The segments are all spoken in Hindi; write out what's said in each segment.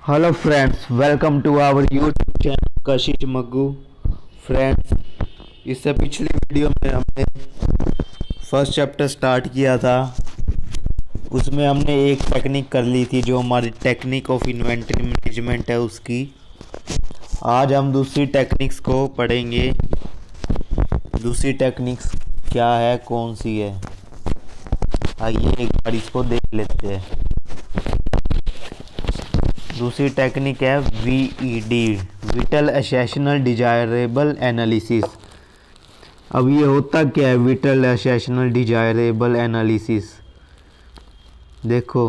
Hello friends, welcome to our YouTube channel Kashish Maggu. Friends, इससे पिछली वीडियो में हमने फर्स्ट चैप्टर स्टार्ट किया था। उसमें हमने एक टेक्निक कर ली थी जो हमारी टेक्निक ऑफ इन्वेंटरी मैनेजमेंट है उसकी। आज हम दूसरी टेक्निक्स को पढ़ेंगे। दूसरी टेक्निक्स क्या है, कौन सी है, आइए एक बार इसको देख लेते हैं। दूसरी टेक्निक है VED, vital essential desirable analysis. अब ये होता क्या है विटल एसेशनल डिजायरेबल एनालिसिस? देखो,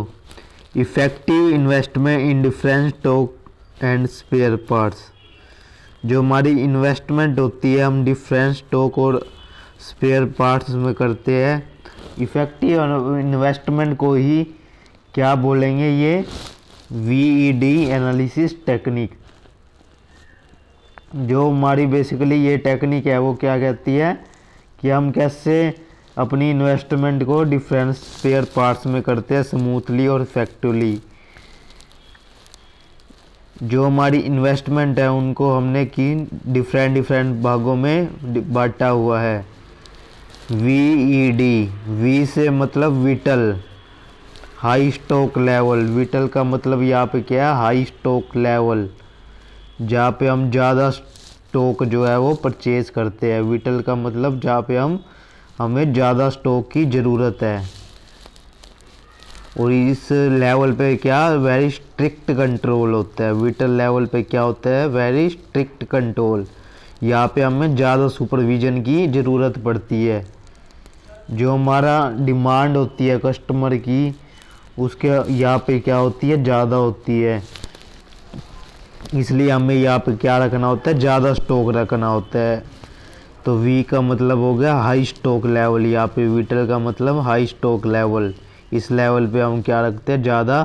effective investment in different stock and spare parts. जो हमारी इन्वेस्टमेंट होती है हम डिफरेंट स्टॉक और स्पेयर पार्ट्स में करते हैं। इफेक्टिव इन्वेस्टमेंट को ही क्या बोलेंगे, ये VED एनालिसिस टेक्निक। जो हमारी बेसिकली ये टेक्निक है वो क्या कहती है कि हम कैसे अपनी इन्वेस्टमेंट को डिफरेंट स्पेयर पार्ट्स में करते हैं स्मूथली और इफेक्टिवली। जो हमारी इन्वेस्टमेंट है उनको हमने की डिफरेंट भागों में बांटा हुआ है। VED, वी से मतलब whittle, high stock level. Whittle का मतलब यहाँ पे क्या है, हाई स्टॉक लेवल, जहाँ पे हम ज़्यादा स्टॉक जो है वो परचेज करते हैं। विटल का मतलब जहाँ पे हमें ज़्यादा स्टॉक की ज़रूरत है। और इस लेवल पे क्या वेरी स्ट्रिक्ट कंट्रोल होता है। विटल लेवल पे क्या होता है, वेरी स्ट्रिक्ट कंट्रोल। यहाँ पे हमें ज़्यादा सुपरविज़न की ज़रूरत पड़ती है। जो हमारा डिमांड होती है कस्टमर की, उसके यहाँ पे क्या होती है, ज़्यादा होती है। इसलिए हमें यहाँ पे क्या रखना होता है, ज़्यादा स्टॉक रखना होता है। तो वी का मतलब हो गया हाई स्टॉक लेवल। यहाँ पे विटल का मतलब हाई स्टॉक लेवल। इस लेवल पे हम क्या रखते हैं, ज़्यादा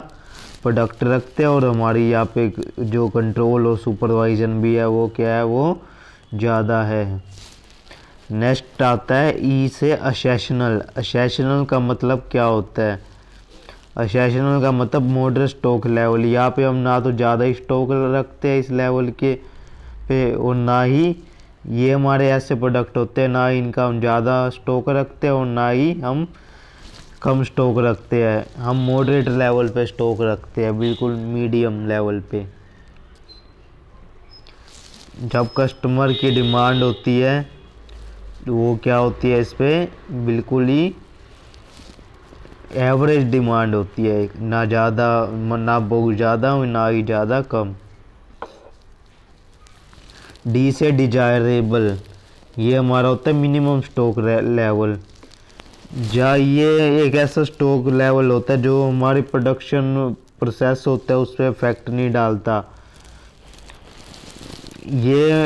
प्रोडक्ट रखते हैं। और हमारी यहाँ पे जो कंट्रोल और सुपरवाइजन भी है वो क्या है, वो ज़्यादा है। नेक्स्ट आता है ई से असेशनल। असेशनल का मतलब क्या होता है, असेशनल का मतलब मॉडरेट स्टॉक लेवल। यहाँ पे हम ना तो ज़्यादा स्टॉक रखते हैं इस लेवल के पे, और ना ही ये हमारे ऐसे प्रोडक्ट होते हैं, ना ही इनका हम ज़्यादा स्टॉक रखते हैं और ना ही हम कम स्टॉक रखते हैं। हम मॉडरेट लेवल पे स्टॉक रखते हैं, बिल्कुल मीडियम लेवल पे। जब कस्टमर की डिमांड होती है वो क्या होती है, इस पे बिल्कुल ही एवरेज डिमांड होती है, ना ज़्यादा ना बहुत ज़्यादा ना ही ज़्यादा कम। डी से डिजायरेबल, ये हमारा होता है मिनिमम स्टॉक लेवल। या ये एक ऐसा स्टॉक लेवल होता है जो हमारी प्रोडक्शन प्रोसेस होता है उस पर इफेक्ट नहीं डालता। ये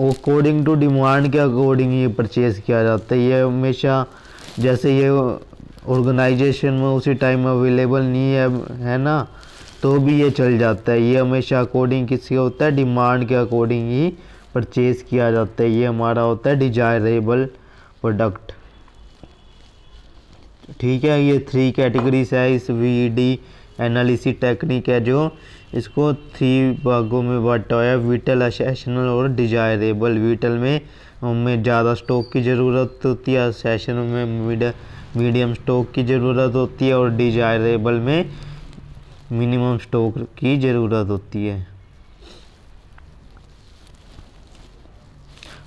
अकॉर्डिंग टू डिमांड के अकॉर्डिंग ये परचेज किया जाता है। ये हमेशा जैसे ये ऑर्गेनाइजेशन में उसी टाइम अवेलेबल नहीं है ना, तो भी ये चल जाता है। ये हमेशा अकॉर्डिंग किसके होता है, डिमांड के अकॉर्डिंग ही परचेज किया जाता है। ये हमारा होता है डिजायरेबल प्रोडक्ट। ठीक है, ये 3 कैटेगरीज है इस VED एनालिसिस टेक्निक है, जो इसको 3 भागों में बांटा हुआ है, विटल, असेशनल और डिजायरेबल। विटल में हमें ज़्यादा स्टॉक की ज़रूरत होती है, असेशनल में मीडियम स्टॉक की ज़रूरत होती है, और डिजायरेबल में मिनिमम स्टॉक की ज़रूरत होती है।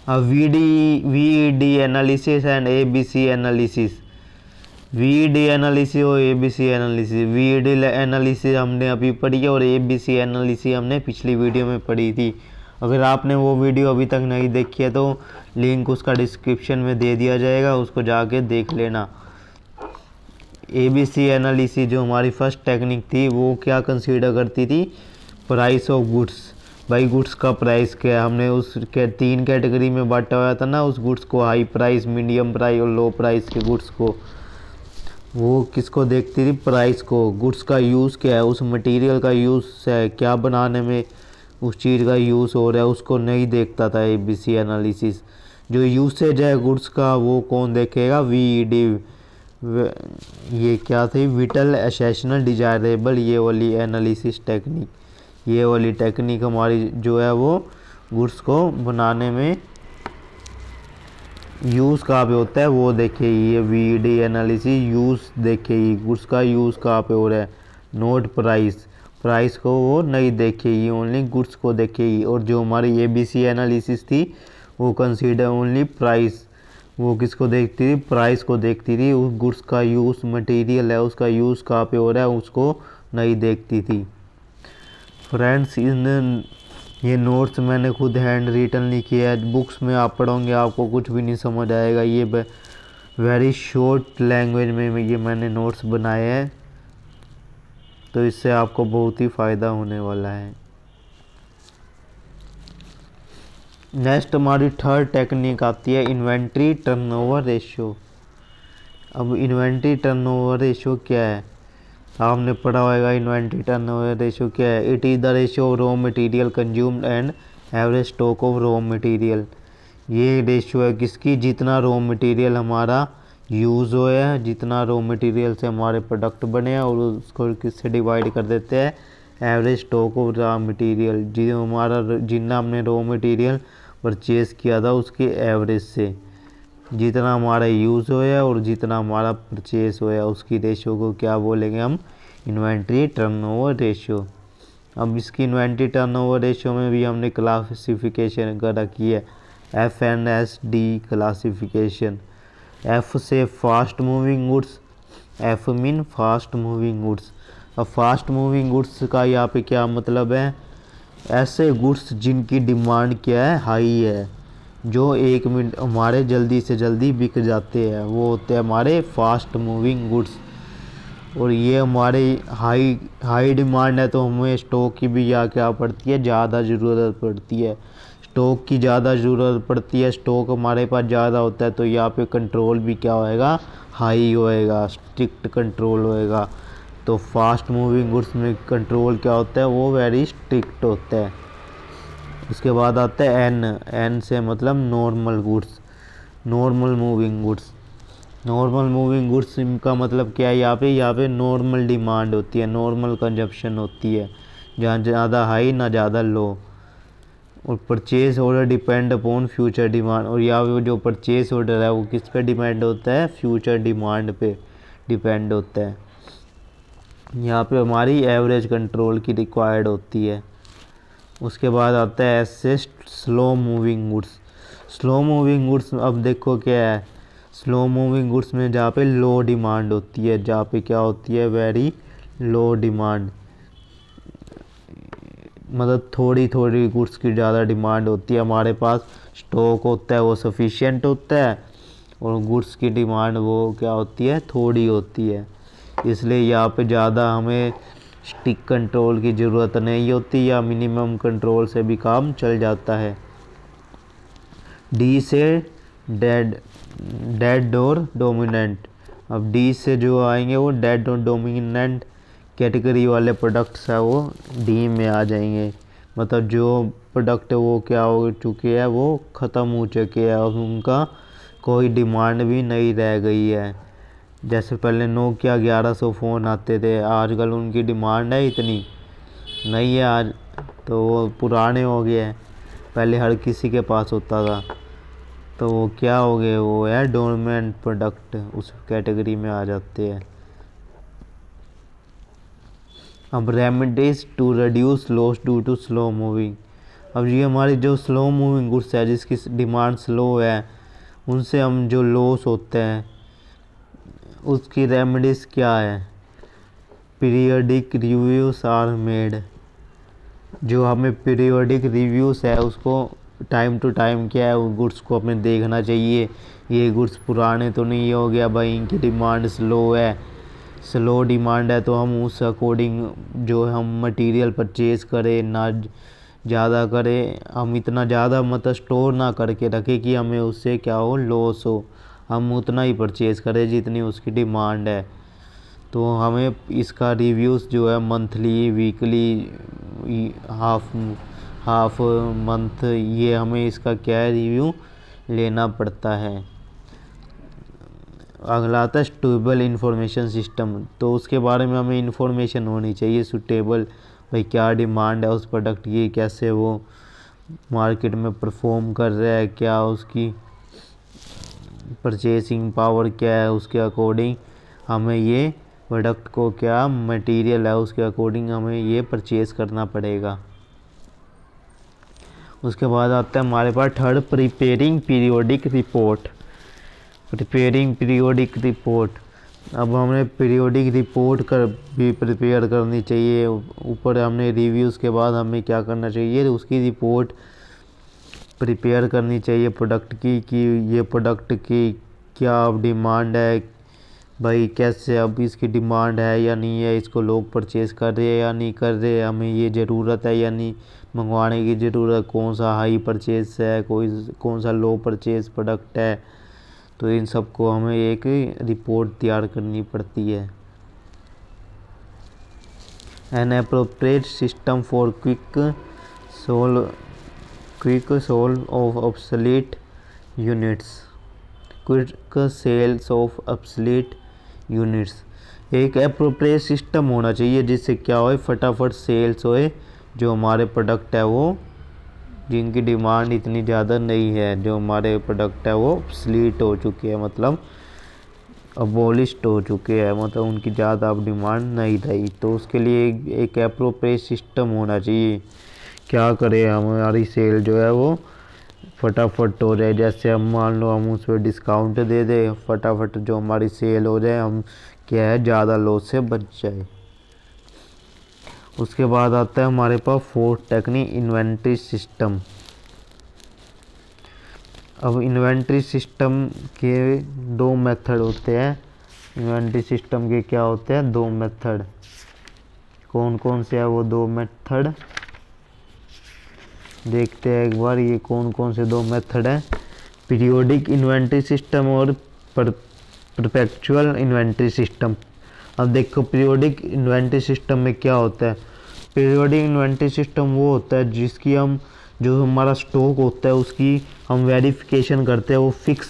अब VED analysis and ABC analysis. VED analysis और ABC एनालिसिस। VED एनालिसिस हमने अभी पढ़ी है और ABC एनालिसिस हमने पिछली वीडियो में पढ़ी थी। अगर आपने वो वीडियो अभी तक नहीं देखी है तो लिंक उसका डिस्क्रिप्शन में दे दिया जाएगा, उसको जाके देख लेना। ABC एनालिसिस जो हमारी फर्स्ट टेक्निक थी वो क्या कंसीडर करती थी, प्राइस ऑफ गुड्स। भाई गुड्स का प्राइस क्या है, हमने उसके 3 कैटेगरी में बांटा हुआ था ना उस गुड्स को, हाई प्राइस, मीडियम प्राइस और लो प्राइस के गुड्स को। वो किसको देखती थी, प्राइस को। गुड्स का यूज़ क्या है, उस मटेरियल का यूज़ है, क्या बनाने में उस चीज़ का यूज़ हो रहा है, उसको नहीं देखता था ABC एनालिसिस। जो यूसेज है गुड्स का वो कौन देखेगा, VED। ये क्या थी, विटल, एसेशनल, डिजायरेबल, ये वाली एनालिसिस टेक्निक। ये वाली टेक्निक हमारी जो है वो गुड्स को बनाने में यूज़ कहाँ पे होता है वो देखिए, ये वीडी एनालिसिस यूज़ देखिए, ये गुड्स का यूज़ कहाँ पे हो रहा है, नोट प्राइस, प्राइस को वो नहीं देखिए, ये ओनली गुड्स को देखिए। और जो हमारी एबीसी एनालिसिस थी वो कंसीडर ओनली प्राइस, वो किसको देखती थी, प्राइस को देखती थी, उस गुड्स का यूज़ मटेरियल है उसका यूज़ कहाँ पे हो रहा है उसको नहीं देखती थी। फ्रेंड्स इन ये नोट्स मैंने खुद हैंड रिटन लिखी है, बुक्स में आप पढ़ोगे आपको कुछ भी नहीं समझ आएगा। ये वेरी शॉर्ट लैंग्वेज में ये मैंने नोट्स बनाए हैं, तो इससे आपको बहुत ही फ़ायदा होने वाला है। नेक्स्ट हमारी थर्ड टेक्निक आती है इन्वेंट्री टर्नओवर रेशियो। अब इन्वेंट्री टर्नओवर रेशियो क्या है, आपने पढ़ा होगा इन्वेंट्री टर्नओवर रेशियो क्या है। It is the ratio of raw material consumed and average stock of raw material. ये रेशियो है किसकी, जितना रॉ मटेरियल हमारा यूज़ हुआ है, जितना रॉ मटेरियल से हमारे प्रोडक्ट बने हैं, और उसको किससे डिवाइड कर देते हैं, average stock of raw material, जो हमारा जितना हमने रॉ मटेरियल परचेज़ किया था उसके एवरेज से, जितना हमारा यूज़ होया है और जितना हमारा परचेस होया है उसकी रेशियो को क्या बोलेंगे हम, इन्वेंट्री टर्नओवर रेशियो। अब इसकी इन्वेंट्री टर्नओवर रेशियो में भी हमने क्लासिफिकेशन कर रखी है, FNSD क्लासिफिकेशन। F से fast moving goods, F mean fast moving goods. अब फास्ट मूविंग गुड्स का यहाँ पे क्या मतलब है, ऐसे गुड्स जिनकी डिमांड क्या है, हाई है, जो 1 मिनट हमारे जल्दी से जल्दी बिक जाते हैं, वो होते हैं हमारे फास्ट मूविंग गुड्स। और ये हमारे हाई डिमांड है, तो हमें स्टॉक की भी क्या पड़ती है, ज़्यादा ज़रूरत पड़ती है, स्टॉक की ज़्यादा ज़रूरत पड़ती है, स्टॉक हमारे पास ज़्यादा होता है, तो यहाँ पे कंट्रोल भी क्या होएगा, हाई होएगा, स्ट्रिक्ट कंट्रोल होएगा। तो फास्ट मूविंग गुड्स में कंट्रोल क्या होता है, वो वेरी स्ट्रिक्ट होता है। उसके बाद आता है एन से मतलब normal goods, normal moving goods. Normal moving goods का मतलब क्या है, यहाँ पे नॉर्मल डिमांड होती है, नॉर्मल कंजप्शन होती है, जहाँ ज़्यादा हाई ना ज़्यादा लो। और purchase order depend upon future demand, और यहाँ पे जो परचेज ऑर्डर है वो किस पे डिपेंड होता है, फ्यूचर डिमांड पे डिपेंड होता है। यहाँ पे हमारी एवरेज कंट्रोल की रिक्वायर्ड होती है। उसके बाद आता है ऐसे slow moving goods. Slow moving goods अब देखो क्या है, स्लो मूविंग गुड्स में जहाँ पे लो डिमांड होती है, जहाँ पे क्या होती है, वेरी लो डिमांड, मतलब थोड़ी थोड़ी गुड्स की ज़्यादा डिमांड होती है, हमारे पास स्टॉक होता है वो सफिशिएंट होता है, और गुड्स की डिमांड वो क्या होती है, थोड़ी होती है। इसलिए यहाँ पे ज़्यादा हमें स्टिक कंट्रोल की ज़रूरत नहीं होती, या मिनिमम कंट्रोल से भी काम चल जाता है। डी से डेड और डोमिनेंट। अब डी से जो आएंगे वो डेड और डोमिनेंट कैटेगरी वाले प्रोडक्ट्स है, वो डी में आ जाएंगे, मतलब जो प्रोडक्ट है वो क्या हो चुके हैं, वो ख़त्म हो चुके हैं, और उनका कोई डिमांड भी नहीं रह गई है। जैसे पहले नोकिया 1100 फ़ोन आते थे, आजकल उनकी डिमांड है इतनी नहीं है आज, तो वो पुराने हो गए हैं, पहले हर किसी के पास होता था, तो वो क्या हो गए, वो है डोरमेंट प्रोडक्ट, उस कैटेगरी में आ जाते हैं। अब remedies to reduce loss due to slow moving. अब ये हमारी जो स्लो मूविंग गुड्स है, जिसकी डिमांड स्लो है, उनसे हम जो लॉस होते हैं उसकी रेमेडीज़ क्या है, पीरियडिक रिव्यूज़ आर मेड। जो हमें पीरियडिक रिव्यूज़ है उसको टाइम टू टाइम क्या है, उस गुड्स को हमें देखना चाहिए, ये गुड्स पुराने तो नहीं हो गया भाई, इनकी डिमांड स्लो है, स्लो डिमांड है, तो हम उस अकॉर्डिंग जो हम मटेरियल परचेज़ करें, ना ज़्यादा करें, हम इतना ज़्यादा मतलब स्टोर ना करके रखें कि हमें उससे क्या हो, लॉस हो, हम उतना ही परचेज़ करें जितनी उसकी डिमांड है। तो हमें इसका रिव्यूज़ जो है मंथली, वीकली, हाफ मंथ, ये हमें इसका क्या है, रिव्यू लेना पड़ता है। अगला आता है सुटेबल इंफॉर्मेशन सिस्टम, तो उसके बारे में हमें इंफॉर्मेशन होनी चाहिए सुटेबल, भाई क्या डिमांड है उस प्रोडक्ट की, कैसे वो मार्केट में परफॉर्म कर रहा है, क्या उसकी परचेसिंग पावर क्या है, उसके अकॉर्डिंग हमें ये प्रोडक्ट को क्या मटेरियल है उसके अकॉर्डिंग हमें ये परचेज करना पड़ेगा। उसके बाद आता है हमारे पास third, preparing periodic report. Preparing periodic report, अब हमें पीरियोडिक रिपोर्ट कर भी प्रिपेयर करनी चाहिए। ऊपर हमने रिव्यूज़ के बाद हमें क्या करना चाहिए, उसकी रिपोर्ट प्रिपेयर करनी चाहिए प्रोडक्ट की, कि ये प्रोडक्ट की क्या अब डिमांड है भाई, कैसे अब इसकी डिमांड है या नहीं है, इसको लोग परचेज कर रहे हैं या नहीं कर रहे, हमें ये ज़रूरत है या नहीं मंगवाने की ज़रूरत, कौन सा हाई परचेज है, कौन सा लो परचेज प्रोडक्ट है। तो इन सबको हमें एक रिपोर्ट तैयार करनी पड़ती है। An appropriate system for quick solve of obsolete units, quick sales of obsolete units. एक अप्रोप्रिएट सिस्टम होना चाहिए जिससे क्या होए, फटाफट सेल्स होए जो हमारे प्रोडक्ट है वो, जिनकी डिमांड इतनी ज़्यादा नहीं है, जो हमारे प्रोडक्ट है वो ऑब्सलीट हो चुके हैं, मतलब अबॉलिश्ड हो चुके हैं, मतलब उनकी ज़्यादा अब डिमांड नहीं रही। तो उसके लिए एक अप्रोप्रिएट सिस्टम होना चाहिए, क्या करें हमारी सेल जो है वो फटाफट हो जाए। जैसे हम मान लो हम उस पर डिस्काउंट दे दें, फटाफट जो हमारी सेल हो जाए, हम क्या है ज़्यादा लॉस से बच जाए। उसके बाद आता है हमारे पास फोर्थ टेक्निक, इन्वेंट्री सिस्टम। अब इन्वेंट्री सिस्टम के दो मेथड होते हैं। इन्वेंट्री सिस्टम के क्या होते हैं, दो मेथड। कौन कौन से है वो दो मेथड, देखते हैं एक बार ये कौन कौन से दो मेथड हैं। पीरियोडिक इन्वेंट्री सिस्टम और परपेचुअल इन्वेंट्री सिस्टम। अब देखो पीरियोडिक इन्वेंट्री सिस्टम में क्या होता है, पीरियोडिक इन्वेंट्री सिस्टम वो होता है जिसकी हम, जो हमारा स्टॉक होता है उसकी हम वेरिफिकेशन करते हैं, वो फिक्स,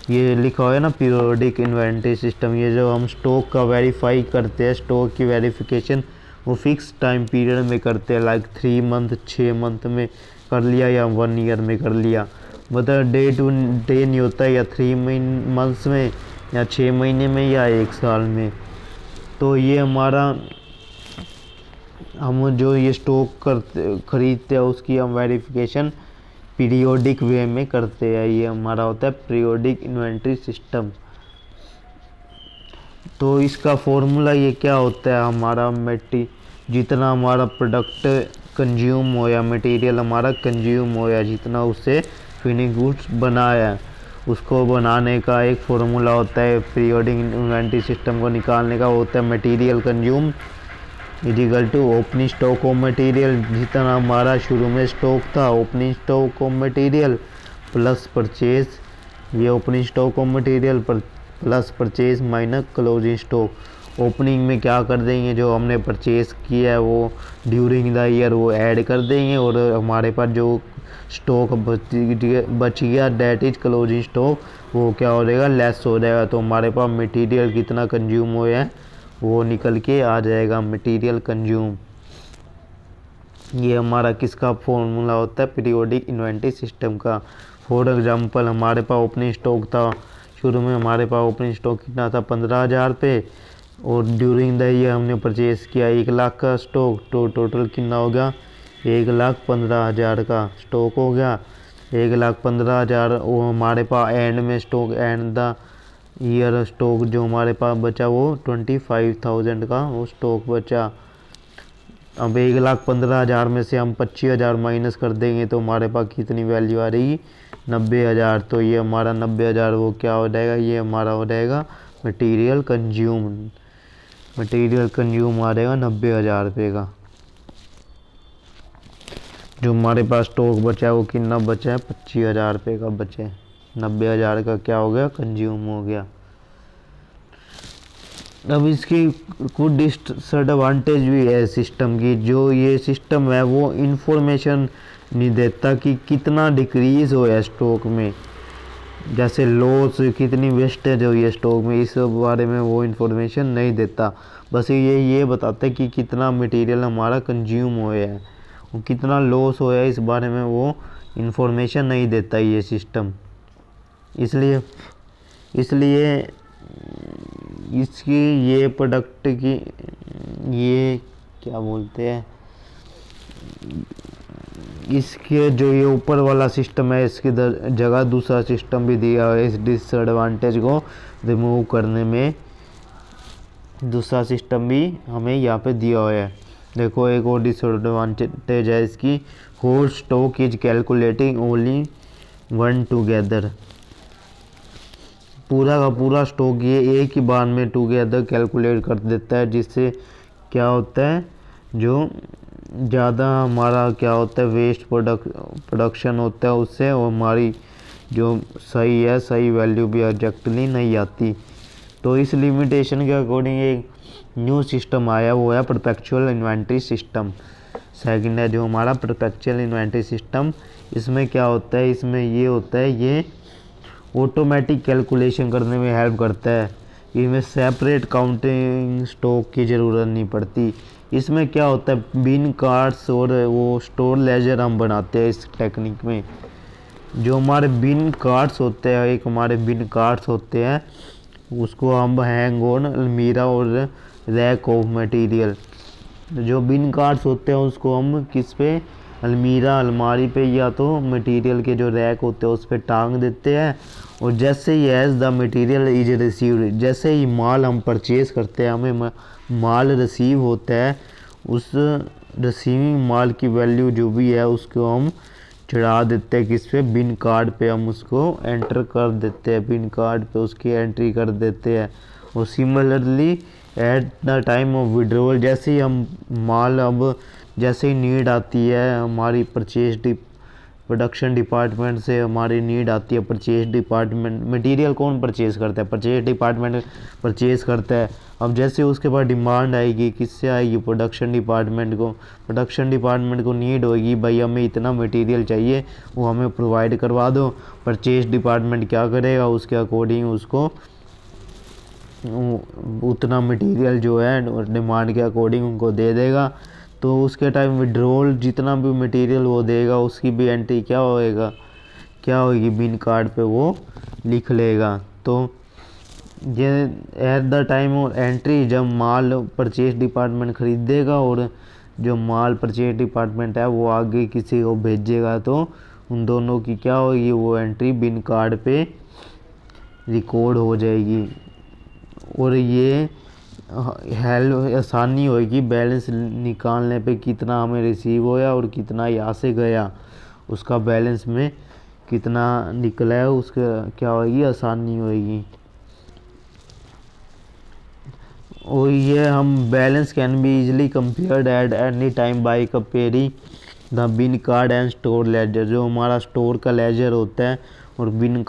ये लिखा हुआ है ना पीरियोडिक इन्वेंट्री सिस्टम, ये जो हम स्टॉक का वेरीफाई करते हैं, स्टॉक की वेरिफिकेशन वो फिक्स टाइम पीरियड में करते हैं, लाइक 3 मंथ 6 मंथ में कर लिया या 1 ईयर में कर लिया, मतलब डे टू डे नहीं होता है, या 3 मंथ्स में या 6 महीने में या 1 साल में। तो ये हमारा, हम जो ये स्टॉक करते खरीदते हैं उसकी हम वेरिफिकेशन पीरियोडिक वे में करते हैं, ये हमारा होता है पीरियोडिक इन्वेंट्री सिस्टम। तो इसका फॉर्मूला ये क्या होता है, हमारा जितना हमारा प्रोडक्ट कंज्यूम हो या मटेरियल हमारा कंज्यूम हो या जितना उससे फिनिश गुड्स बनाया, उसको बनाने का एक फॉर्मूला होता है पीरियोडिक इन्वेंट्री सिस्टम को निकालने का, होता है material consume equal to opening stock of material. जितना हमारा शुरू में स्टॉक था opening stock of material plus purchase, ये opening stock of material plus purchase minus closing stock. Opening में क्या कर देंगे, जो हमने परचेज किया है वो ड्यूरिंग द ईयर वो ऐड कर देंगे, और हमारे पास जो स्टॉक बच गया डेट इज क्लोजिंग स्टॉक, वो क्या हो जाएगा, लेस हो जाएगा। तो हमारे पास मटेरियल कितना कंज्यूम हुआ है वो निकल के आ जाएगा, मटेरियल कंज्यूम। ये हमारा किसका फॉर्मूला होता है, पीरियोडिक इन्वेंट्री सिस्टम का। फॉर एग्जांपल हमारे पास ओपनिंग स्टॉक था, शुरू में हमारे पास ओपनिंग स्टॉक कितना था 15,000 पे, और ड्यूरिंग द ईयर हमने परचेज़ किया 1 लाख का स्टॉक, तो टोटल कितना हो गया 1,15,000 का स्टॉक हो गया। 1,15,000 वो हमारे पास एंड में stock, and the year stock जो हमारे पास बचा वो 25,000 का वो स्टॉक बचा। अब 1,15,000 में से हम 25,000 माइनस कर देंगे तो हमारे पास कितनी वैल्यू आ रही 90,000। तो ये हमारा 90,000 वो क्या हो जाएगा, ये हमारा हो जाएगा मटेरियल कंज्यूम। मटेरियल कंज्यूम आ जाएगा 90,000 रुपये का। जो हमारे पास स्टॉक बचा है वो कितना बचा है 25,000 रुपये का बचे, 90,000 का क्या हो गया कंज्यूम हो गया। अब इसकी कुछ डिसएडवांटेज भी है सिस्टम की, जो ये सिस्टम है वो इंफॉर्मेशन नहीं देता कि कितना डिक्रीज़ हो है स्टॉक में। जैसे लॉस कितनी वेस्टेज हुई है स्टॉक में, इस बारे में वो इन्फॉर्मेशन नहीं देता। बस ये बताता है कि कितना मटेरियल हमारा कंज्यूम हुआ है और कितना लॉस हुआ है, इस बारे में वो इन्फॉर्मेशन नहीं देता ये सिस्टम। इसलिए इसलिए इसकी ये प्रोडक्ट की ये क्या बोलते हैं, इसके जो ये ऊपर वाला सिस्टम है इसकी जगह दूसरा सिस्टम भी दिया है इस डिसएडवांटेज को रिमूव करने में। दूसरा सिस्टम भी हमें यहाँ पे दिया हुआ है। देखो एक और डिसएडवांटेज है इसकी, whole stock is calculating only one together. पूरा का पूरा स्टॉक ये एक ही बार में टुगेदर कैलकुलेट कर देता है, जिससे क्या होता है, जो ज़्यादा हमारा क्या होता है वेस्ट प्रोडक्शन होता है उससे, और हमारी जो सही है सही वैल्यू भी एग्जैक्टली नहीं आती। तो इस लिमिटेशन के अकॉर्डिंग एक न्यू सिस्टम आया, वो है परपेचुअल इन्वेंट्री सिस्टम। सेकंड है जो हमारा परपेचुअल इन्वेंट्री सिस्टम। इसमें क्या होता है, इसमें ये होता है, ये ऑटोमेटिक कैलकुलेशन करने में हेल्प करता है। इसमें सेपरेट काउंटिंग स्टॉक की ज़रूरत नहीं पड़ती। इसमें क्या होता है, बिन कार्ड्स और वो स्टोर लेजर हम बनाते हैं इस टेक्निक में। जो हमारे बिन कार्ड्स होते हैं, एक हमारे बिन कार्ड्स होते हैं, उसको हम हैंग ऑन अलमीरा और रैक ऑफ मटेरियल। जो बिन कार्ड्स होते हैं उसको हम किस पे, अलमीरा अलमारी पे या तो मटेरियल के जो रैक होते हैं उस पर टांग देते हैं। और जैसे ही as the material is received, जैसे ही माल हम परचेज करते हैं, हमें माल रिसीव होता है, उस रिसीविंग माल की वैल्यू जो भी है उसको हम चढ़ा देते हैं किस पे, बिन कार्ड पे हम उसको एंटर कर देते हैं, बिन कार्ड पे उसकी एंट्री कर देते हैं। और similarly at the time of withdrawal, जैसे ही हम माल अब जैसे ही नीड आती है हमारी प्रोडक्शन डिपार्टमेंट से हमारी नीड आती है, परचेज डिपार्टमेंट, मटेरियल कौन परचेज करता है, परचेज डिपार्टमेंट परचेज करता है। अब जैसे उसके बाद डिमांड आएगी, किससे आएगी, प्रोडक्शन डिपार्टमेंट को। प्रोडक्शन डिपार्टमेंट को नीड होगी, भाई हमें इतना मटेरियल चाहिए, वो हमें प्रोवाइड करवा दो। परचेज डिपार्टमेंट क्या करेगा, उसके अकॉर्डिंग उसको उतना मटेरियल जो है डिमांड के अकॉर्डिंग उनको दे देगा। तो उसके टाइम विड्रॉल जितना भी मटेरियल वो देगा उसकी भी एंट्री क्या होएगा, क्या होगी, बिन कार्ड पे वो लिख लेगा। तो ये at the time of entry, जब माल परचेज डिपार्टमेंट खरीदेगा और जो माल परचेज डिपार्टमेंट है वो आगे किसी को भेजेगा, तो उन दोनों की क्या होगी, वो एंट्री बिन कार्ड पे रिकॉर्ड हो जाएगी। और ये हेल्प आसानी होगी बैलेंस निकालने पे, कितना हमें रिसीव होया और कितना यहाँ से गया, उसका बैलेंस में कितना निकला है, उसका क्या होगी, आसानी होगी। और ये हम balance can be easily compared at any time by comparing the bin card and store ledger. जो हमारा स्टोर का लेजर होता है और बिन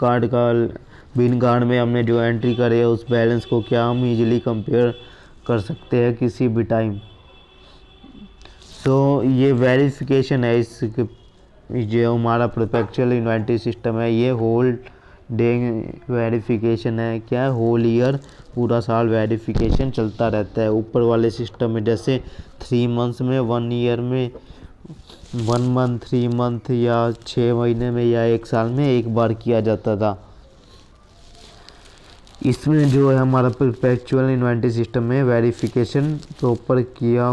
कार्ड में हमने जो एंट्री करे है उस बैलेंस को क्या हम इजीली कंपेयर कर सकते हैं किसी भी टाइम। सो ये वेरिफिकेशन है इसके, जो हमारा परपेचुअल इन्वेंट्री सिस्टम है ये होल डे वेरिफिकेशन है। क्या है, होल ईयर, पूरा साल वेरिफिकेशन चलता रहता है। ऊपर वाले सिस्टम में जैसे 3 मंथ्स में, 1 ईयर में, 1 मंथ, 3 मंथ या 6 महीने में या 1 साल में एक बार किया जाता था। इसमें जो है हमारा परपेचुअल इन्वेंट्री सिस्टम में वेरिफिकेशन प्रॉपर किया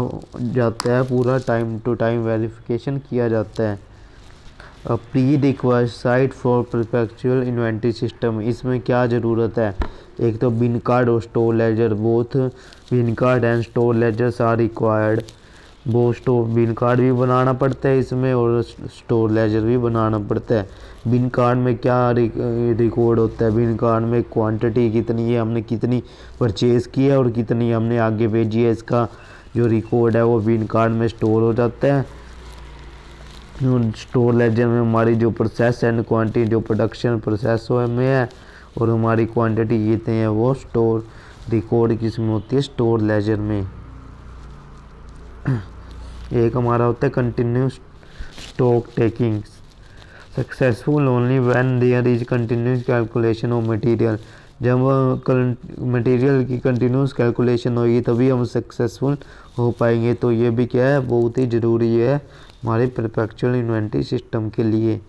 जाता है, पूरा टाइम टू टाइम वेरिफिकेशन किया जाता है। Pre required for perpetual inventory system, इसमें क्या ज़रूरत है, एक तो बिन कार्ड और store ledger, both bin card and store ledgers are required. वो स्टोर बिन कार्ड भी बनाना पड़ता है इसमें और स्टोर लेजर भी बनाना पड़ता है। बिन कार्ड में क्या रिकॉर्ड होता है, बिन कार्ड में क्वांटिटी कितनी है, हमने कितनी परचेज़ की है और कितनी हमने आगे भेजी है, इसका जो रिकॉर्ड है वो बिन कार्ड में स्टोर हो जाता है। स्टोर लेजर में हमारी जो प्रोसेस एंड क्वांटिटी, जो प्रोडक्शन प्रोसेस में है और हमारी क्वांटिटी कितनी है वो स्टोर रिकॉर्ड किसमें होती है, स्टोर लेजर में। एक हमारा होता है continuous stock taking. Successful only when there is continuous calculation of material. जब मटेरियल की कंटिन्यूस कैलकुलेशन होगी तभी हम सक्सेसफुल हो पाएंगे। तो ये भी क्या है, बहुत ही ज़रूरी है हमारे परपेचुअल इन्वेंटरी सिस्टम के लिए।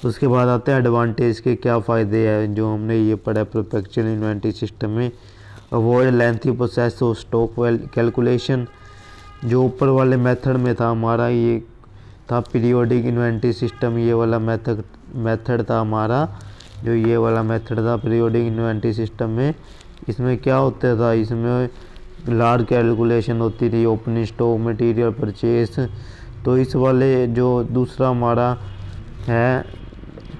उसके बाद आते हैं एडवांटेज के क्या फ़ायदे हैं जो हमने ये पढ़ा परपेचुअल इन्वेंटरी सिस्टम में। Avoid lengthy process of stock calculation. जो ऊपर वाले मेथड में था हमारा, ये था पीरियोडिक इन्वेंटरी सिस्टम, ये वाला मेथड था हमारा, जो ये वाला मेथड था पीरियोडिक इन्वेंटरी सिस्टम में। इसमें क्या होता था, इसमें लार्ज कैलकुलेशन होती थी, ओपनिंग स्टॉक, मटेरियल परचेस। तो इस वाले जो दूसरा हमारा है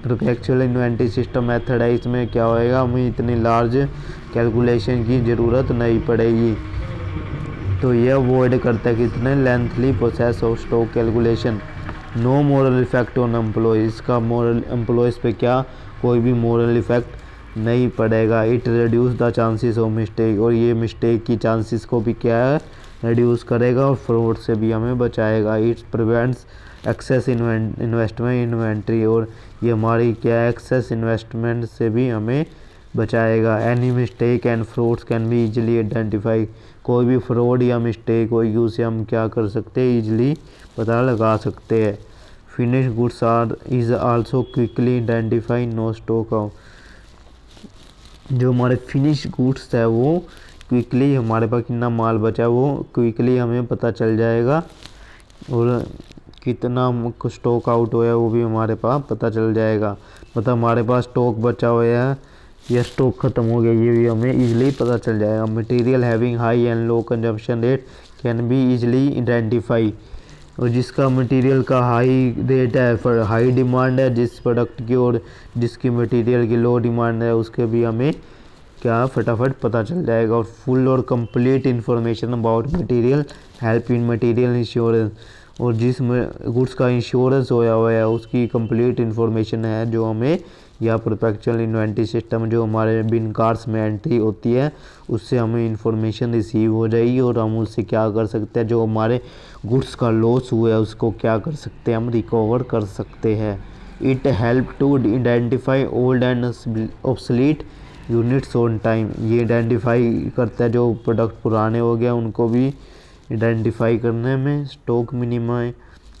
परपेचुअल इन्वेंटरी सिस्टम मेथड है, इसमें क्या होएगा, हमें इतनी लार्ज कैलकुलेशन की ज़रूरत नहीं पड़ेगी। तो ये अवॉइड करता है कितने lengthly process of stock calculation. No moral effect on employees. इसका मोरल एम्प्लॉयज़ पे क्या कोई भी मोरल इफेक्ट नहीं पड़ेगा। It reduce the chances of mistake. और ये मिस्टेक की चांसेस को भी क्या है, रिड्यूस करेगा और फ्रॉड से भी हमें बचाएगा। It prevents excess investment inventory. और ये हमारी क्या एक्सेस इन्वेस्टमेंट से भी हमें बचाएगा। Any mistake and frauds can be easily identify. कोई भी फ्रॉड या मिस्टेक होगी उसे हम क्या कर सकते हैं, ईजिली पता लगा सकते हैं। Finish goods are is also quickly identify, no stock out. जो हमारे फिनिश गुड्स है वो क्विकली, हमारे पास कितना माल बचा है वो क्विकली हमें पता चल जाएगा। और कितना स्टॉक आउट हुआ है वो भी हमारे पास पता चल जाएगा। मतलब हमारे पास स्टॉक बचा हुआ है या स्टॉक ख़त्म हो गया, ये भी हमें इजीली पता चल जाएगा। Material having high and low consumption rate can be easily identify. और जिसका मटेरियल का हाई रेट है, फिर हाई डिमांड है जिस प्रोडक्ट की, और जिसकी मटेरियल की लो डिमांड है उसके भी हमें क्या फटाफट पता चल जाएगा। और फुल और complete information about material help in material insurance. और जिस गुड्स का इंश्योरेंस होया हुआ है उसकी कंप्लीट इन्फॉर्मेशन है जो हमें या परपेचुअल इन्वेंटरी सिस्टम जो हमारे बिन कार्ड्स में एंट्री होती है उससे हमें इंफॉर्मेशन रिसीव हो जाएगी। और हम उससे क्या कर सकते हैं, जो हमारे गुड्स का लॉस हुआ है उसको क्या कर सकते हैं, हम रिकवर कर सकते हैं। It help to identify old and obsolete units on time. ये आइडेंटिफाई करता है जो प्रोडक्ट पुराने हो गए उनको भी आइडेंटिफाई करने में। Stock minimum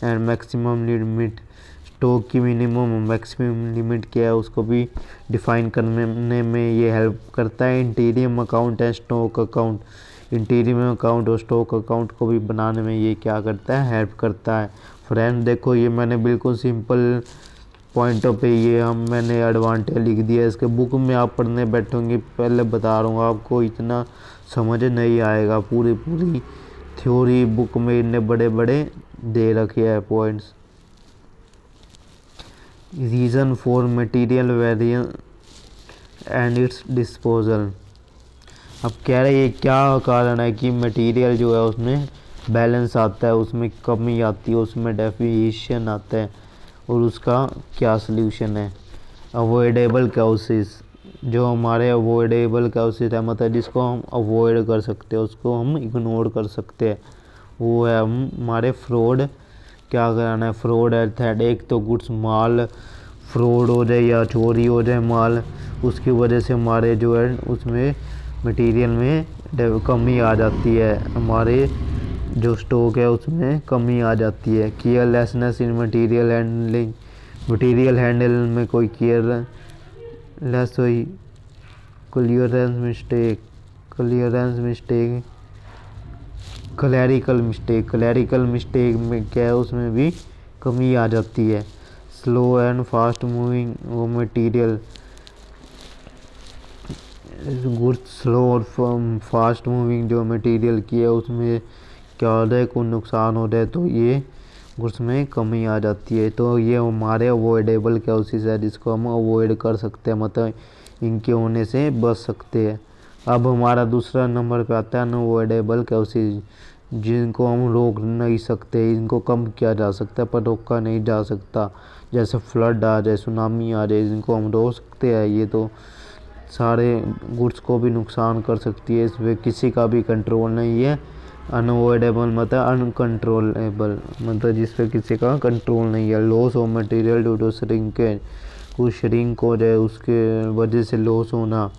and maximum limit. Stock की मिनिमम मैक्सिमम लिमिट क्या है उसको भी डिफाइन करने में ये हेल्प करता है। इंटीरियम account and stock account. इंटीरियम account और स्टॉक अकाउंट को भी बनाने में ये क्या करता है, हेल्प करता है। फ्रेंड देखो ये मैंने बिल्कुल सिंपल पॉइंटों पे ये मैंने एडवांटेज लिख दिया। इसके बुक में आप पढ़ने बैठोगे, पहले बता रहा हूँ आपको, इतना समझ नहीं आएगा। पूरी थ्योरी बुक में इतने बड़े बड़े दे रखे हैं points. Reason for material variance and it's disposal. अब कह रहे ये क्या कारण है कि मटेरियल जो है उसमें बैलेंस आता है, उसमें कमी आती है, उसमें डेफिएशन आता है, और उसका क्या सल्यूशन है। Avoidable causes. जो हमारे अवॉइडेबल कॉसेस है, मतलब जिसको हम अवॉइड कर सकते हैं, उसको हम इग्नोर कर सकते हैं, वो है हमारे फ्रॉड। क्या कराना है, फ्रॉड है। एक तो गुड्स माल फ्रॉड हो जाए या चोरी हो जाए माल, उसकी वजह से हमारे जो है उसमें मटेरियल में कमी आ जाती है, हमारे जो स्टॉक है उसमें कमी आ जाती है। केयरलेसनेस इन मटेरियल हैंडलिंग। मटेरियल हैंडल में कोई केयरलेस हुई। Clearance mistake. क्लैरिकल मिस्टेक में क्या है, उसमें भी कमी आ जाती है। स्लो एंड फास्ट मूविंग वो मटेरियल। गुड्स स्लो और फास्ट मूविंग जो मटेरियल की है उसमें क्या हो जाए, कोई नुकसान हो जाए तो ये गुड्स में कमी आ जाती है। तो ये हमारे अवॉइडेबल कॉसेस है जिसको हम अवॉइड कर सकते हैं, मतलब इनके होने से बच सकते हैं। अब हमारा दूसरा नंबर पे आता है अनअवॉइडेबल कॉसेस, जिनको हम रोक नहीं सकते, इनको कम किया जा सकता है पर रोका नहीं जा सकता। जैसे फ्लड आ जाए, सुनामी आ जाए, इनको हम रोक सकते हैं। ये तो सारे गुड्स को भी नुकसान कर सकती है, इस पर किसी का भी कंट्रोल नहीं है। अनअवॉइडेबल मतलब अनकंट्रोलेबल, मतलब जिस पे किसी का कंट्रोल नहीं है। Loss of material due to shrinkage, कुछ श्रिंक हो जाए उसके वजह से लॉस होना।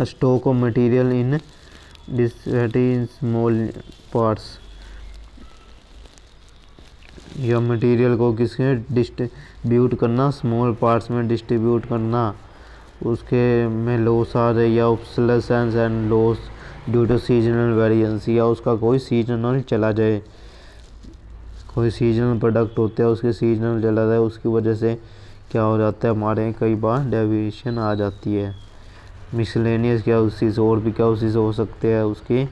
Stock of material in distributed small parts, या मटेरियल को किसके डिस्ट्रीब्यूट करना, स्मॉल पार्ट्स में डिस्ट्रीब्यूट करना, उसके में लॉस आ जाए, या obsolescence and loss due to seasonal variance, या उसका कोई सीजनल चला जाए, कोई सीजनल प्रोडक्ट होता है उसके सीजनल चला जाए, उसकी वजह से क्या हो जाता है हमारे कई बार डेविएशन आ जाती है। मिसलेनियस क्या उसीज, और भी क्या उसीज हो सकते हैं उसके,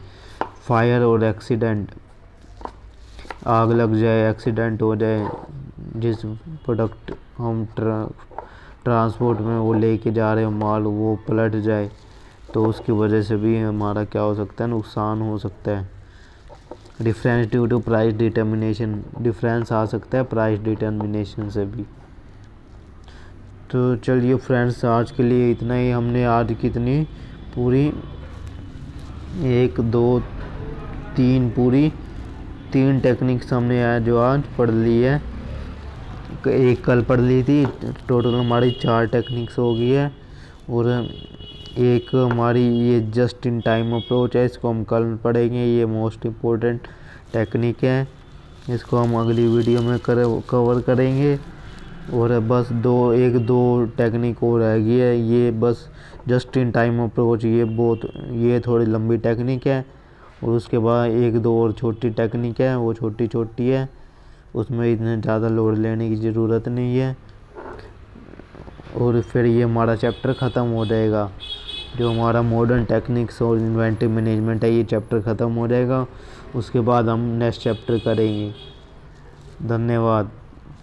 फायर और एक्सीडेंट, आग लग जाए, एक्सीडेंट हो जाए, जिस प्रोडक्ट हम ट्रांसपोर्ट में वो लेके जा रहे हो माल, वो पलट जाए, तो उसकी वजह से भी हमारा क्या हो सकता है, नुकसान हो सकता है। Difference due to price determination, difference आ सकता है प्राइस डिटर्मिनेशन से भी। तो चलिए फ्रेंड्स, आज के लिए इतना ही। हमने आज कितनी पूरी 1 2 3 पूरी 3 टेक्निक्स हमने जो आज पढ़ ली है। एक कल पढ़ ली थी, टोटल हमारी 4 टेक्निक्स हो गई है। और एक हमारी ये जस्ट इन टाइम अप्रोच है, इसको हम कल पढ़ेंगे। ये मोस्ट इम्पोर्टेंट टेक्निक है, इसको हम अगली वीडियो में कवर करेंगे। और बस 1 2 टेक्निक और रह गई है, ये बस जस्ट इन टाइम अप्रोच, ये थोड़ी लंबी टेक्निक है। और उसके बाद 1 2 और छोटी टेक्निक है, वो छोटी छोटी है, उसमें इतने ज़्यादा लोड लेने की ज़रूरत नहीं है। और फिर ये हमारा चैप्टर ख़त्म हो जाएगा। जो हमारा मॉडर्न टेक्निक्स और इन्वेंटरी मैनेजमेंट है, ये चैप्टर ख़त्म हो जाएगा। उसके बाद हम नेक्स्ट चैप्टर करेंगे। धन्यवाद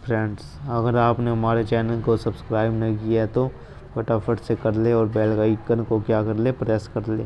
फ्रेंड्स। अगर आपने हमारे चैनल को सब्सक्राइब नहीं किया है तो फटाफट से कर ले, और बेल आइकन को क्या कर ले, प्रेस कर ले।